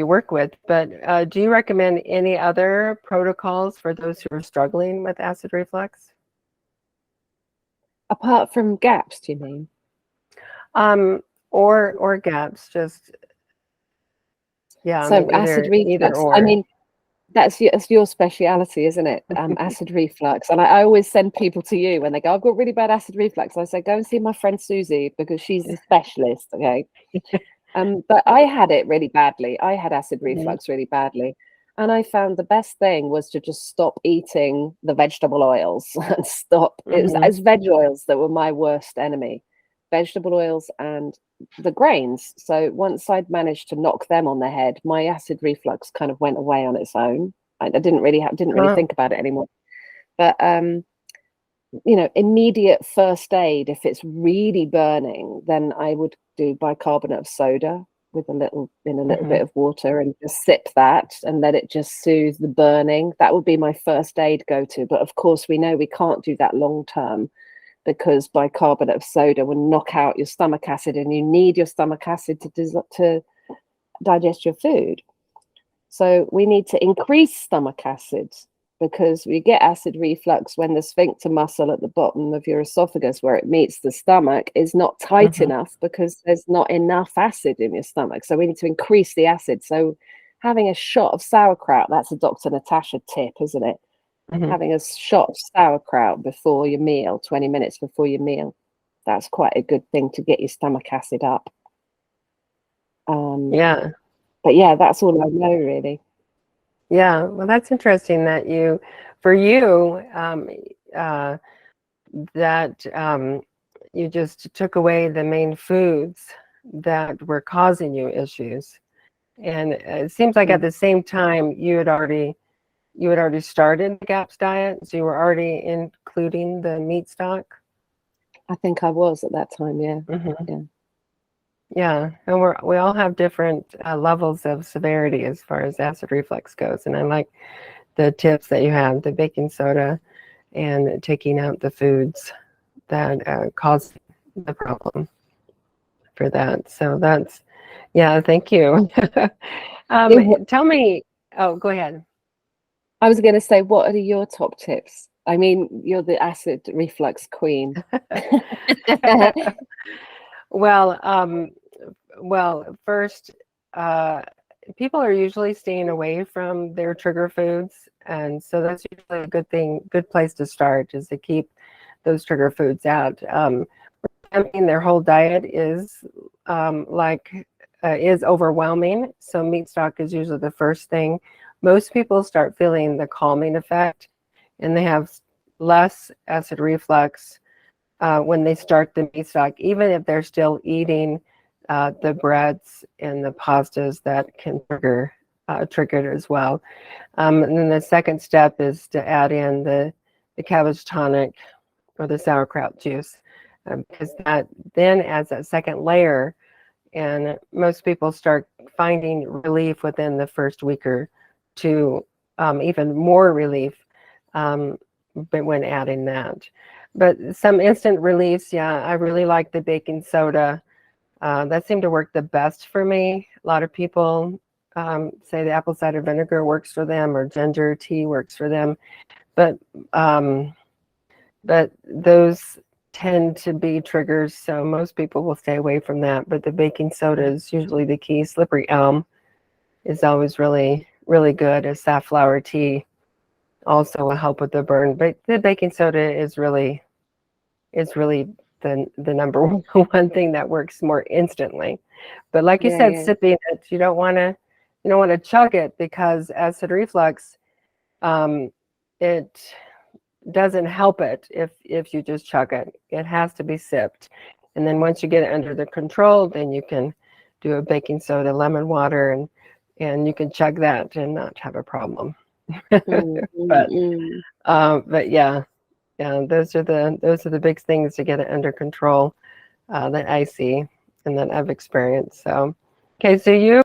you work with, but do you recommend any other protocols for those who are struggling with acid reflux? Apart from gaps, do you mean? Or gaps, just yeah, I So mean acid either reflux, I or. mean, that's your speciality, isn't it? Acid reflux. And I always send people to you when they go, I've got really bad acid reflux. I say, go and see my friend Susie because she's a specialist. Okay. But I had it really badly. I had acid Mhm. reflux really badly. And I found the best thing was to just stop eating the vegetable oils and stop. It's veg oils that were my worst enemy, vegetable oils and the grains. So once I'd managed to knock them on the head, my acid reflux kind of went away on its own. I didn't really Oh, think about it anymore. But immediate first aid, if it's really burning, then I would do bicarbonate of soda with a little bit of water and just sip that and let it just soothe the burning. That would be my first aid go-to. But of course, we know we can't do that long term because bicarbonate of soda will knock out your stomach acid, and you need your stomach acid to digest your food. So we need to increase stomach acid because we get acid reflux when the sphincter muscle at the bottom of your esophagus where it meets the stomach is not tight enough because there's not enough acid in your stomach. So we need to increase the acid. So having a shot of sauerkraut, that's a Dr. Natasha tip, isn't it? Having a shot of sauerkraut before your meal, 20 minutes before your meal, that's quite a good thing to get your stomach acid up. yeah. But yeah, that's all I know really. Yeah, well, that's interesting that for you, that you just took away the main foods that were causing you issues. And it seems like at the same time you had already started the GAPS diet, so you were already including the meat stock. I think I was at that time, yeah. Yeah. Yeah, and we all have different levels of severity as far as acid reflux goes. And I like the tips that you have, the baking soda and taking out the foods that cause the problem for that. So that's, yeah, thank you. Tell me, oh, go ahead. I was going to say, what are your top tips? I mean, you're the acid reflux queen. Well, well, first, people are usually staying away from their trigger foods, and so that's usually a good place to start, is to keep those trigger foods out. I mean, their whole diet is is overwhelming, so meat stock is usually the first thing. Most people start feeling the calming effect, and they have less acid reflux when they start the meat stock, even if they're still eating the breads and the pastas that can trigger it as well. And then the second step is to add in the cabbage tonic or the sauerkraut juice, because that then adds that second layer, and most people start finding relief within the first week or two, even more relief, but when adding that. But some instant reliefs, yeah, I really like the baking soda. That seemed to work the best for me. A lot of people say the apple cider vinegar works for them, or ginger tea works for them, but those tend to be triggers, so most people will stay away from that. But the baking soda is usually the key. Slippery elm is always really, really good. A safflower tea also will help with the burn, but the baking soda is really the number one thing that works more instantly. But like you said, Yeah. sipping it, you don't want to chug it, because acid reflux, it doesn't help it if you just chug it. It has to be sipped. And then once you get it under the control, then you can do a baking soda, lemon water, and you can chug that and not have a problem. But yeah, those are the big things to get it under control that I see and that I've experienced. So, okay, so you